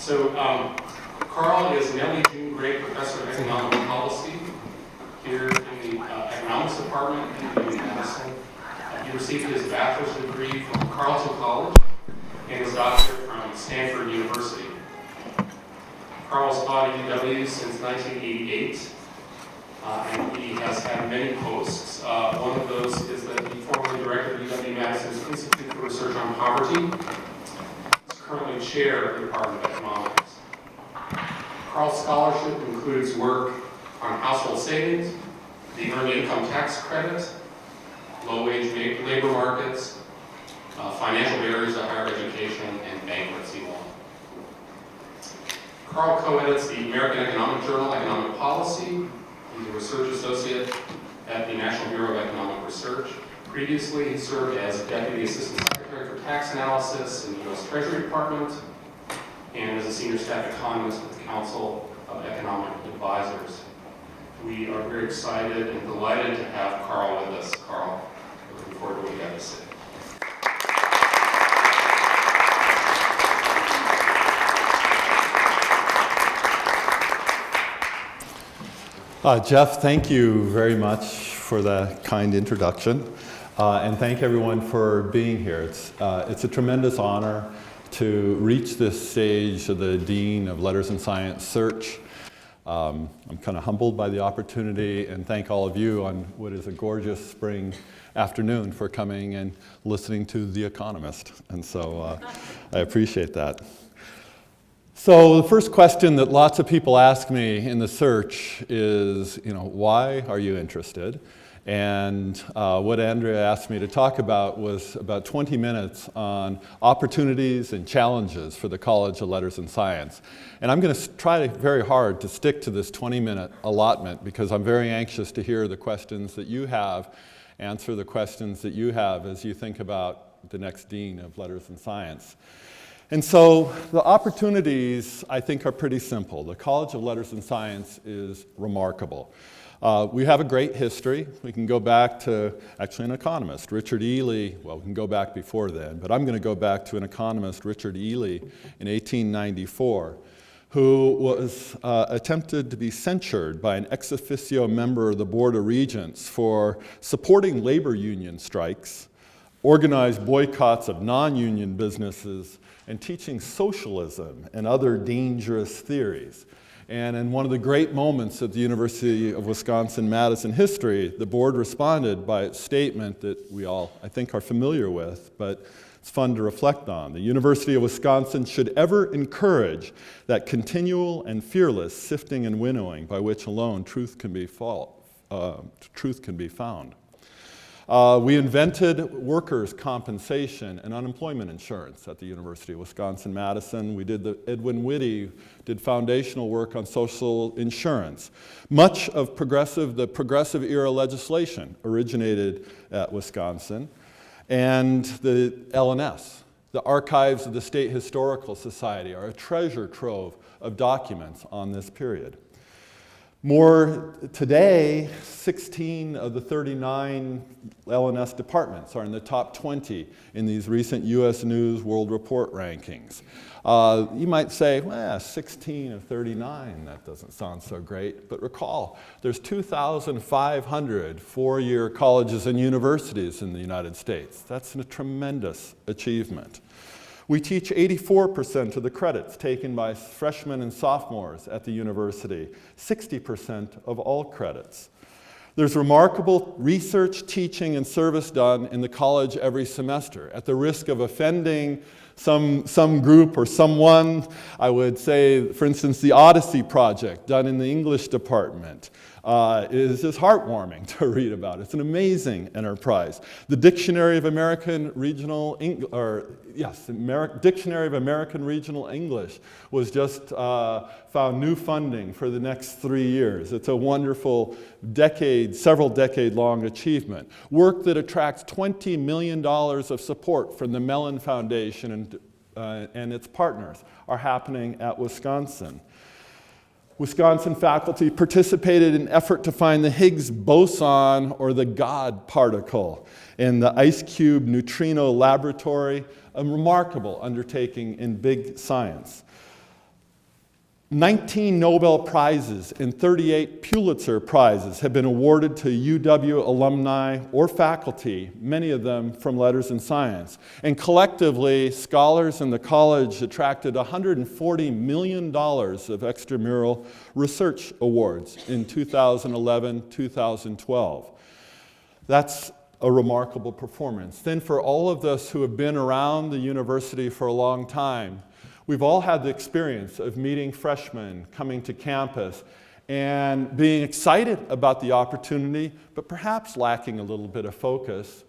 Karl is an LE June grade professor of economic policy here in the economics department at UW-Madison. He received his bachelor's degree from Carleton College and his doctorate from Stanford University. Karl's taught at UW since 1988, and he has had many posts. One of those is that he formerly directed UW-Madison's Institute for Research on Poverty. He's currently chair of the Department of Economics. Karl's scholarship includes work on household savings, the earned income tax credit, low-wage labor markets, financial barriers to higher education, and bankruptcy law. Karl co-edits the American Economic Journal, Economic Policy. He's a research associate at the National Bureau of Economic Research. Previously, he served as Deputy Assistant Secretary for Tax Analysis in the U.S. Treasury Department and as a senior staff economist with the Council of Economic Advisors. We are very excited and delighted to have Karl with us. Karl, looking forward to what you have to say. Jeff, thank you very much for that kind introduction, and thank everyone for being here. It's a tremendous honor to reach this stage of the Dean of Letters and Science search. I'm kind of humbled by the opportunity, and thank all of you on what is a gorgeous spring afternoon for coming and listening to The Economist, and so I appreciate that. So the first question that lots of people ask me in the search is, why are you interested? And what Andrea asked me to talk about was about 20 minutes on opportunities and challenges for the College of Letters and Science. And I'm going to try very hard to stick to this 20-minute allotment because I'm very anxious to hear the questions that you have, answer the questions that you have as you think about the next Dean of Letters and Science. And so the opportunities, I think, are pretty simple. The College of Letters and Science is remarkable. We have a great history. We can go back to, actually, an economist, Richard Ely. Well, we can go back before then, but I'm going to go back to an economist, Richard Ely, in 1894, who was attempted to be censured by an ex officio member of the Board of Regents for supporting labor union strikes, organized boycotts of non-union businesses, and teaching socialism and other dangerous theories. And in one of the great moments of the University of Wisconsin-Madison history, the board responded by a statement that we all, I think, are familiar with, but it's fun to reflect on. The University of Wisconsin should ever encourage that continual and fearless sifting and winnowing by which alone truth can be found. We invented workers' compensation and unemployment insurance at the University of Wisconsin-Madison. We did Edwin Whitty did foundational work on social insurance. Much of the progressive era legislation originated at Wisconsin. And the LNS, the Archives of the State Historical Society, are a treasure trove of documents on this period. More today, 16 of the 39 LNS departments are in the top 20 in these recent U.S. News World Report rankings. You might say, 16 of 39, that doesn't sound so great. But recall, there's 2,500 four-year colleges and universities in the United States. That's a tremendous achievement. We teach 84% of the credits taken by freshmen and sophomores at the university, 60% of all credits. There's remarkable research, teaching, and service done in the college every semester. At the risk of offending some group or someone, I would say, for instance, the Odyssey Project done in the English department is just heartwarming to read about. It's an amazing enterprise. The Dictionary of American Regional Dictionary of American Regional English was just found new funding for the next 3 years. It's a wonderful several decade-long achievement. Work that attracts $20 million of support from the Mellon Foundation and its partners are happening at Wisconsin. Wisconsin faculty participated in an effort to find the Higgs boson, or the God particle, in the Ice Cube Neutrino Laboratory, a remarkable undertaking in big science. 19 Nobel Prizes and 38 Pulitzer Prizes have been awarded to UW alumni or faculty, many of them from letters and science. And collectively, scholars in the college attracted $140 million of extramural research awards in 2011-2012. That's a remarkable performance. Then for all of us who have been around the university for a long time, we've all had the experience of meeting freshmen coming to campus and being excited about the opportunity, but perhaps lacking a little bit of focus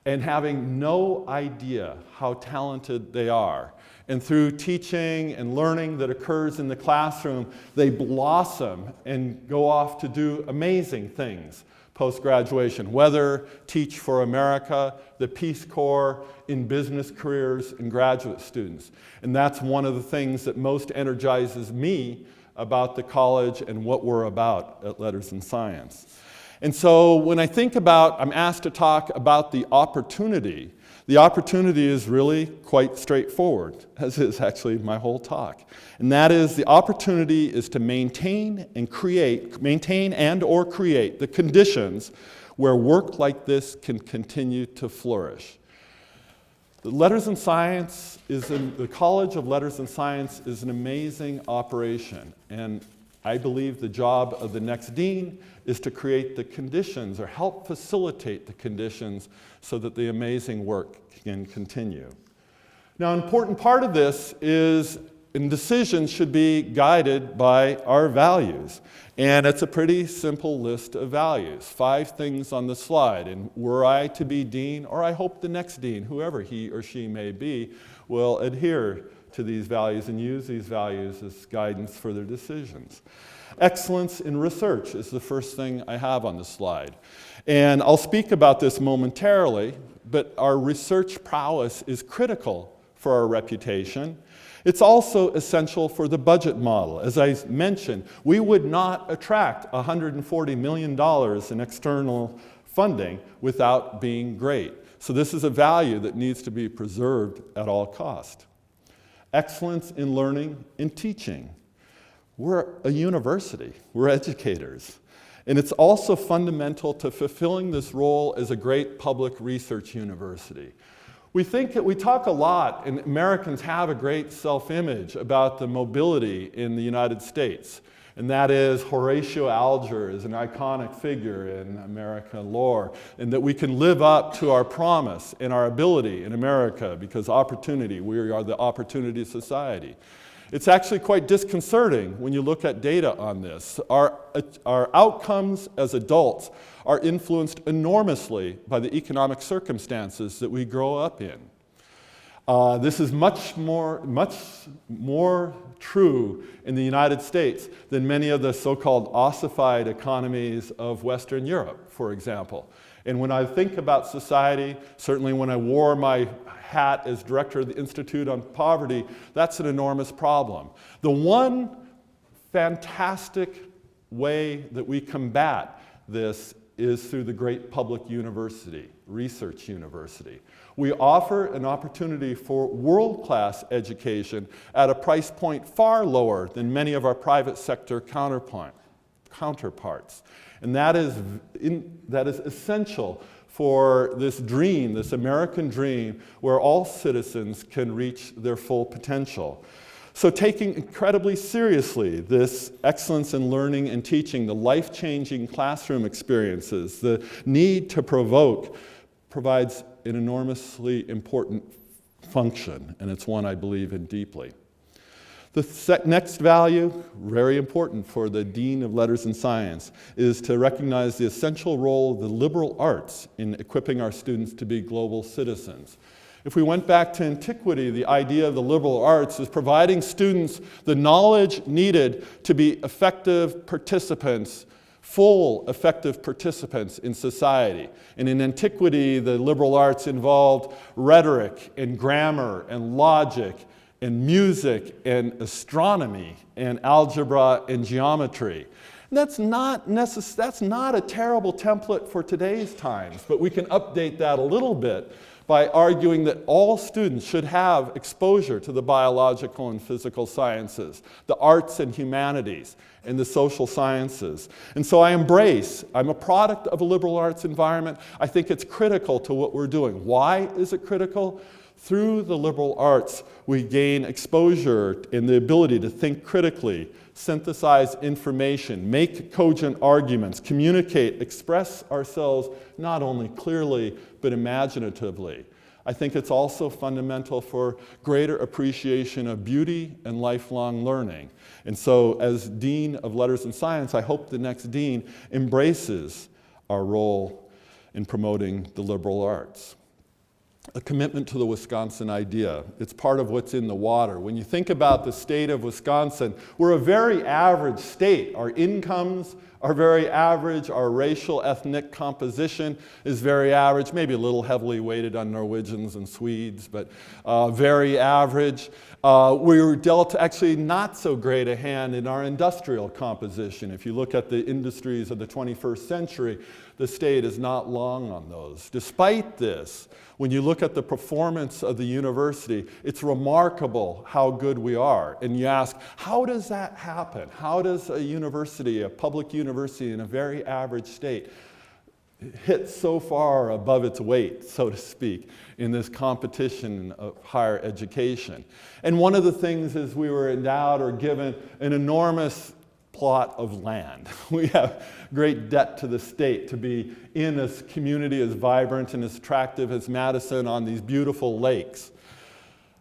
and having no idea how talented they are. And through teaching and learning that occurs in the classroom, they blossom and go off to do amazing things post-graduation, whether teach for America, the Peace Corps, in business careers, and graduate students. And that's one of the things that most energizes me about the college and what we're about at Letters and Science. And so when I think about, I'm asked to talk about the opportunity is really quite straightforward, as is actually my whole talk. And that is, the opportunity is to maintain and or create the conditions where work like this can continue to flourish. The College of Letters and Science is an amazing operation, and I believe the job of the next dean is to create the conditions or help facilitate the conditions so that the amazing work can continue. Now, an important part of this is, and decisions should be guided by our values. And it's a pretty simple list of values, 5 things on the slide. And were I to be dean, or I hope the next dean, whoever he or she may be, will adhere to these values and use these values as guidance for their decisions. Excellence in research is the first thing I have on the slide. And I'll speak about this momentarily, but our research prowess is critical for our reputation. It's also essential for the budget model. As I mentioned, we would not attract $140 million in external funding without being great. So this is a value that needs to be preserved at all cost. Excellence in learning and teaching. We're a university, we're educators. And it's also fundamental to fulfilling this role as a great public research university. We talk a lot, and Americans have a great self-image about the mobility in the United States. And that is Horatio Alger is an iconic figure in American lore, and that we can live up to our promise and our ability in America because we are the opportunity society. It's actually quite disconcerting when you look at data on this. Our outcomes as adults are influenced enormously by the economic circumstances that we grow up in. This is much more true in the United States than many of the so-called ossified economies of Western Europe, for example. And when I think about society, certainly when I wore my hat as director of the Institute on Poverty, that's an enormous problem. The one fantastic way that we combat this is through the great public university, research university. We offer an opportunity for world-class education at a price point far lower than many of our private sector counterparts. And that is essential for this dream, this American dream, where all citizens can reach their full potential. So taking incredibly seriously this excellence in learning and teaching, the life-changing classroom experiences, the need to provoke, provides an enormously important function, and it's one I believe in deeply. The next value, very important for the Dean of Letters and Science, is to recognize the essential role of the liberal arts in equipping our students to be global citizens. If we went back to antiquity, the idea of the liberal arts is providing students the knowledge needed to be effective participants, full effective participants in society. And in antiquity, the liberal arts involved rhetoric and grammar and logic and music and astronomy and algebra and geometry. And that's not a terrible template for today's times, but we can update that a little bit by arguing that all students should have exposure to the biological and physical sciences, the arts and humanities, and the social sciences. And so I'm a product of a liberal arts environment. I think it's critical to what we're doing. Why is it critical? Through the liberal arts, we gain exposure and the ability to think critically, synthesize information, make cogent arguments, communicate, express ourselves not only clearly, but imaginatively. I think it's also fundamental for greater appreciation of beauty and lifelong learning. And so as Dean of Letters and Science, I hope the next Dean embraces our role in promoting the liberal arts. A commitment to the Wisconsin idea. It's part of what's in the water. When you think about the state of Wisconsin, we're a very average state. Our incomes are very average. Our racial ethnic composition is very average, maybe a little heavily weighted on Norwegians and Swedes, but very average. We were dealt actually not so great a hand in our industrial composition. If you look at the industries of the 21st century, the state is not long on those. Despite this, when you look at the performance of the university, it's remarkable how good we are. And you ask, how does that happen? How does a university, a public university in a very average state, hit so far above its weight, so to speak, in this competition of higher education? And one of the things is we were endowed or given an enormous plot of land. We have great debt to the state to be in a community as vibrant and as attractive as Madison on these beautiful lakes.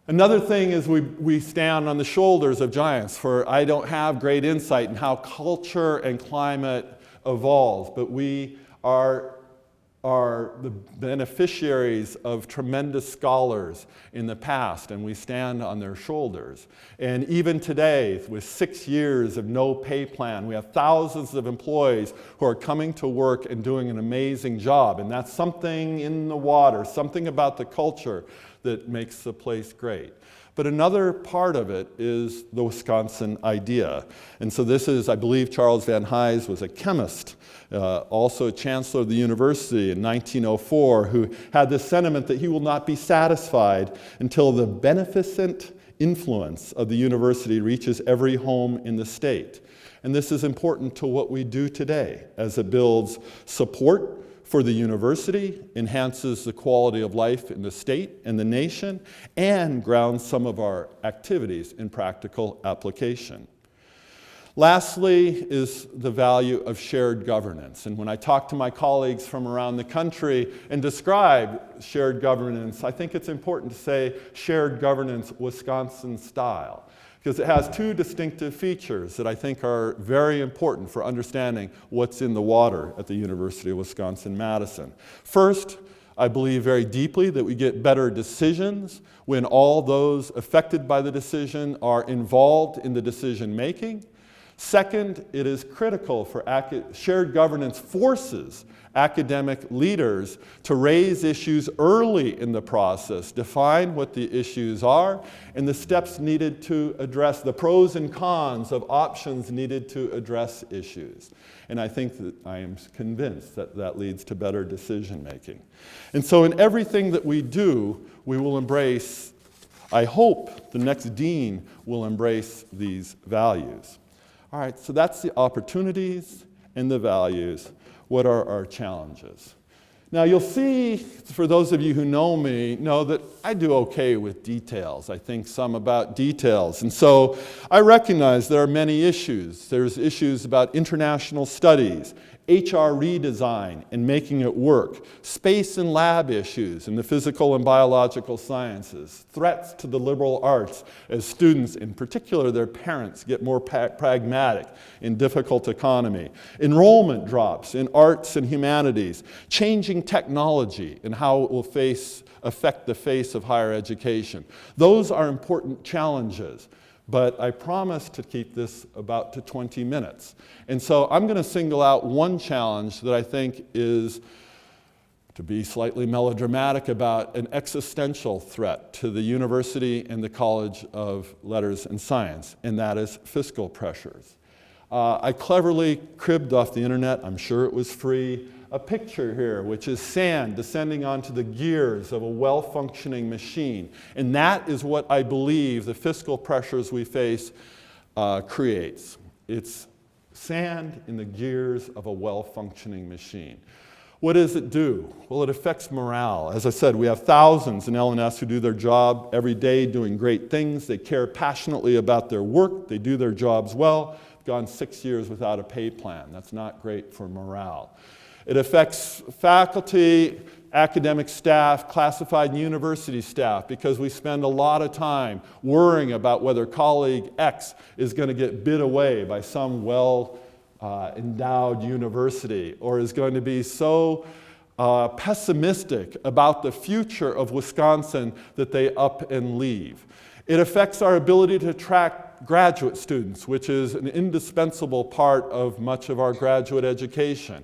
Another thing is we stand on the shoulders of giants, for I don't have great insight in how culture and climate evolves, but we are the beneficiaries of tremendous scholars in the past, and we stand on their shoulders. And even today, with 6 years of no pay plan, we have thousands of employees who are coming to work and doing an amazing job. And that's something in the water, something about the culture that makes the place great. But another part of it is the Wisconsin idea. And so this is, I believe Charles Van Hise was a chemist, also a chancellor of the university in 1904, who had this sentiment that he will not be satisfied until the beneficent influence of the university reaches every home in the state. And this is important to what we do today, as it builds support for the university, enhances the quality of life in the state and the nation, and grounds some of our activities in practical application. Lastly is the value of shared governance. And when I talk to my colleagues from around the country and describe shared governance, I think it's important to say shared governance Wisconsin style, because it has two distinctive features that I think are very important for understanding what's in the water at the University of Wisconsin-Madison. First, I believe very deeply that we get better decisions when all those affected by the decision are involved in the decision making. Second, it is critical for shared governance forces academic leaders to raise issues early in the process, define what the issues are, and the steps needed to address the pros and cons of options needed to address issues. And I think that I am convinced that that leads to better decision making. And so in everything that we do, we will embrace, I hope the next dean will embrace these values. All right, so that's the opportunities and the values. What are our challenges? Now you'll see, for those of you who know me, know that I do okay with details. I think some about details. And so I recognize there are many issues. There's issues about international studies, HR redesign and making it work, space and lab issues in the physical and biological sciences, threats to the liberal arts as students, in particular their parents, get more pragmatic in difficult economy, enrollment drops in arts and humanities, changing technology and how it will affect the face of higher education. Those are important challenges. But I promise to keep this about to 20 minutes. And so I'm going to single out one challenge that I think is, to be slightly melodramatic about, an existential threat to the university and the College of Letters and Science, and that is fiscal pressures. I cleverly cribbed off the internet, I'm sure it was free, a picture here, which is sand descending onto the gears of a well-functioning machine. And that is what I believe the fiscal pressures we face creates. It's sand in the gears of a well-functioning machine. What does it do? Well, it affects morale. As I said, we have thousands in LNS who do their job every day doing great things. They care passionately about their work. They do their jobs well. Gone 6 years without a pay plan. That's not great for morale. It affects faculty, academic staff, classified and university staff, because we spend a lot of time worrying about whether colleague X is going to get bid away by some well-endowed university, or is going to be so pessimistic about the future of Wisconsin that they up and leave. It affects our ability to attract graduate students, which is an indispensable part of much of our graduate education.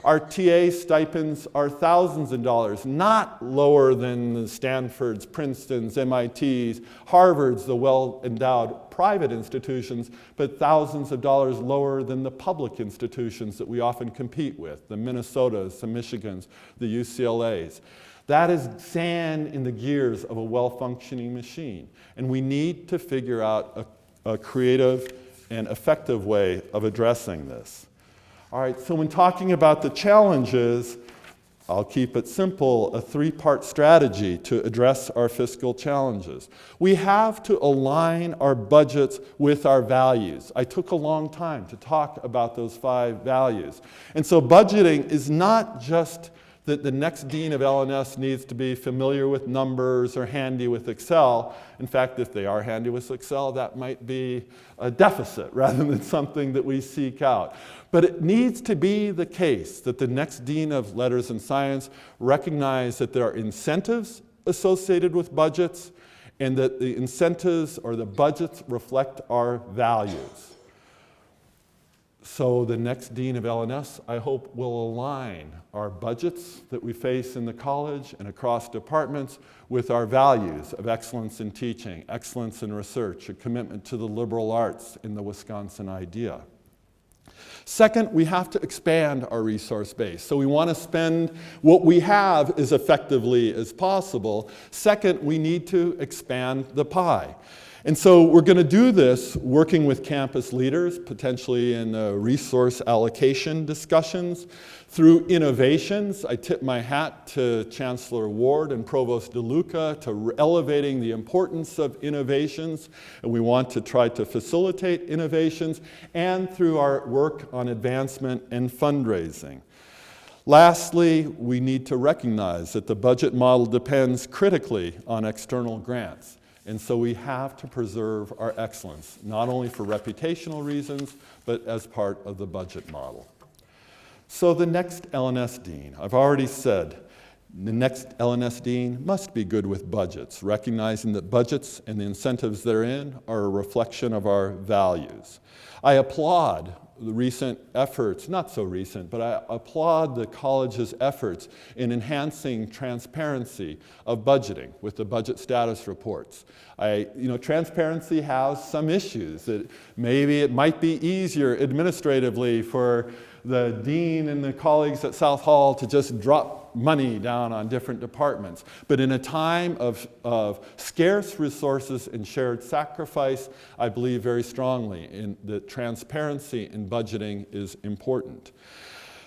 Our TA stipends are thousands of dollars, not lower than the Stanfords, Princetons, MITs, Harvards, the well-endowed private institutions, but thousands of dollars lower than the public institutions that we often compete with, the Minnesotas, the Michigans, the UCLAs. That is sand in the gears of a well-functioning machine. And we need to figure out a creative and effective way of addressing this. All right, so when talking about the challenges, I'll keep it simple, a three-part strategy to address our fiscal challenges. We have to align our budgets with our values. I took a long time to talk about those 5 values. And so budgeting is not just that the next dean of LNS needs to be familiar with numbers or handy with Excel. In fact, if they are handy with Excel, that might be a deficit rather than something that we seek out. But it needs to be the case that the next dean of letters and science recognize that there are incentives associated with budgets, and that the incentives or the budgets reflect our values. So the next dean of LNS, I hope, will align our budgets that we face in the college and across departments with our values of excellence in teaching, excellence in research, a commitment to the liberal arts in the Wisconsin idea. Second, we have to expand our resource base. So we want to spend what we have as effectively as possible. Second, we need to expand the pie. And so we're going to do this working with campus leaders, potentially in resource allocation discussions, through innovations. I tip my hat to Chancellor Ward and Provost DeLuca to elevating the importance of innovations, and we want to try to facilitate innovations, and through our work on advancement and fundraising. Lastly, we need to recognize that the budget model depends critically on external grants. And so we have to preserve our excellence, not only for reputational reasons, but as part of the budget model. So the next LNS dean, I've already said, the next LNS dean must be good with budgets, recognizing that budgets and the incentives therein are a reflection of our values. I applaud the recent efforts, not so recent, but I applaud the college's efforts in enhancing transparency of budgeting with the budget status reports. Transparency has some issues. That maybe it might be easier administratively for the dean and the colleagues at South Hall to just drop money down on different departments. But in a time of scarce resources and shared sacrifice, I believe very strongly in that transparency in budgeting is important.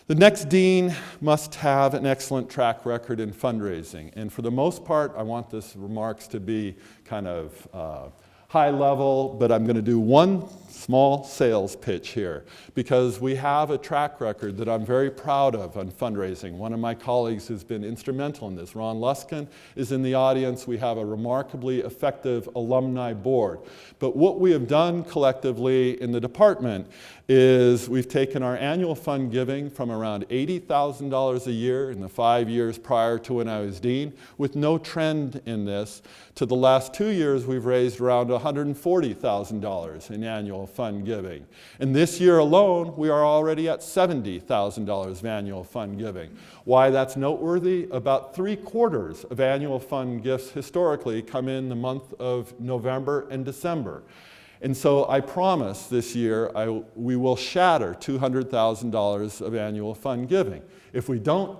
The next dean must have an excellent track record in fundraising. And for the most part, I want this remarks to be kind of high level, but I'm going to do one small sales pitch here because we have a track record that I'm very proud of on fundraising. One of my colleagues who's been instrumental in this, Ron Luskin, is in the audience. We have a remarkably effective alumni board. But what we have done collectively in the department is we've taken our annual fund giving from around $80,000 a year in the 5 years prior to when I was dean, with no trend in this, to the last 2 years we've raised around $140,000 in annual fund giving. And this year alone, we are already at $70,000 of annual fund giving. Why that's noteworthy? About 3/4 of annual fund gifts historically come in the month of November and December. And so I promise this year we will shatter $200,000 of annual fund giving. If we don't,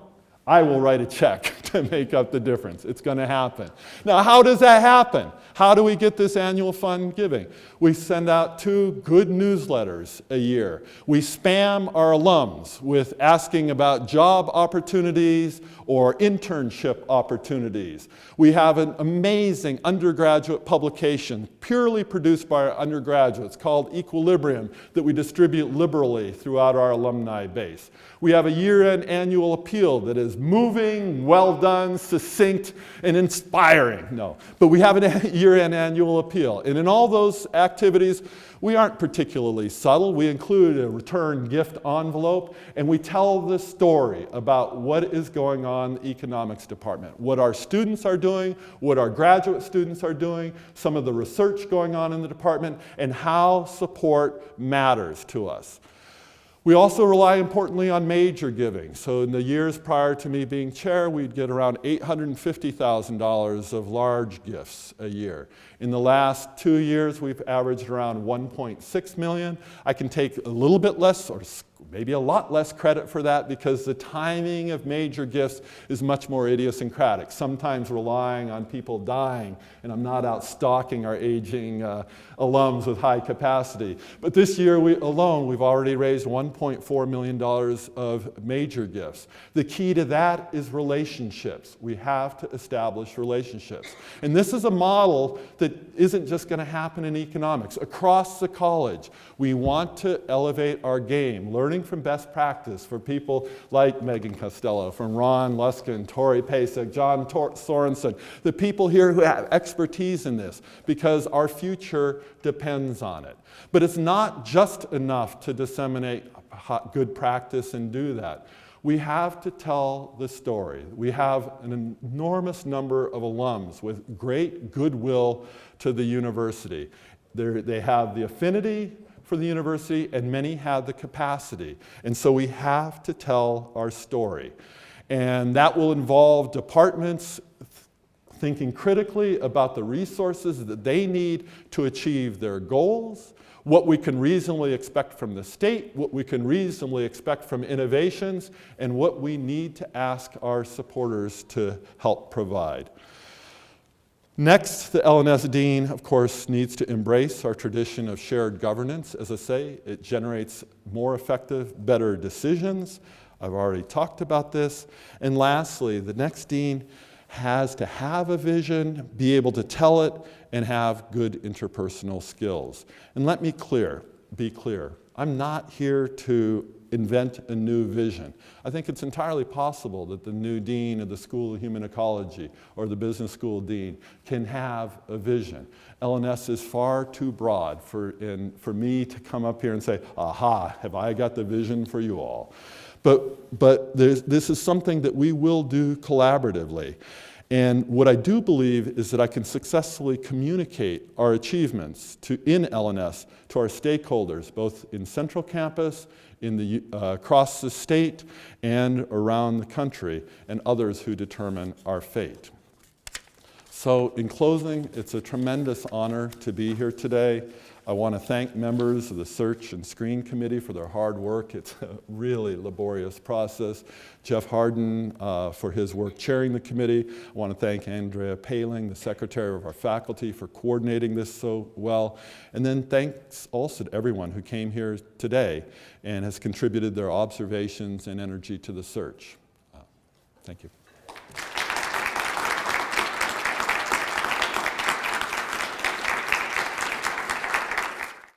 I will write a check to make up the difference. It's going to happen. Now, how does that happen? How do we get this annual fund giving? We send out 2 good newsletters a year. We spam our alums with asking about job opportunities or internship opportunities. We have an amazing undergraduate publication purely produced by our undergraduates called Equilibrium that we distribute liberally throughout our alumni base. We have a year-end annual appeal that is moving, well done, succinct, and inspiring. No, but we have a year-end annual appeal. And in all those activities, we aren't particularly subtle. We include a return gift envelope, and we tell the story about what is going on in the economics department, what our students are doing, what our graduate students are doing, some of the research going on in the department, and how support matters to us. We also rely importantly on major giving. So in the years prior to me being chair, we'd get around $850,000 of large gifts a year. In the last 2 years, we've averaged around $1.6 million. I can take a little bit less or maybe a lot less credit for that because the timing of major gifts is much more idiosyncratic, sometimes relying on people dying, and I'm not out stalking our aging alums with high capacity. But this year alone, we've already raised $1.4 million of major gifts. The key to that is relationships. We have to establish relationships. And this is a model that isn't just going to happen in economics. Across the college, we want to elevate our game, learning from best practice for people like Megan Costello, from Ron Luskin, Tori Pasek, John Sorensen, the people here who have expertise in this, because our future depends on it. But it's not just enough to disseminate good practice and do that. We have to tell the story. We have an enormous number of alums with great goodwill to the university. They have the affinity for the university, and many have the capacity. And so we have to tell our story. And that will involve departments thinking critically about the resources that they need to achieve their goals, what we can reasonably expect from the state, what we can reasonably expect from innovations, and what we need to ask our supporters to help provide. Next, the LNS Dean, of course, needs to embrace our tradition of shared governance. As I say, it generates more effective, better decisions. I've already talked about this. And lastly, the next dean has to have a vision, be able to tell it, and have good interpersonal skills. And let me be clear, I'm not here to invent a new vision. I think it's entirely possible that the new dean of the School of Human Ecology or the business school dean can have a vision. LNS is far too broad for me to come up here and say, aha, have I got the vision for you all? But this is something that we will do collaboratively. And what I do believe is that I can successfully communicate our achievements in LNS to our stakeholders, both in Central Campus, across the state, and around the country, and others who determine our fate. So in closing, it's a tremendous honor to be here today. I want to thank members of the Search and Screen Committee for their hard work. It's a really laborious process. Jeff Harden for his work chairing the committee. I want to thank Andrea Paling, the secretary of our faculty, for coordinating this so well. And then thanks also to everyone who came here today and has contributed their observations and energy to the search. Thank you.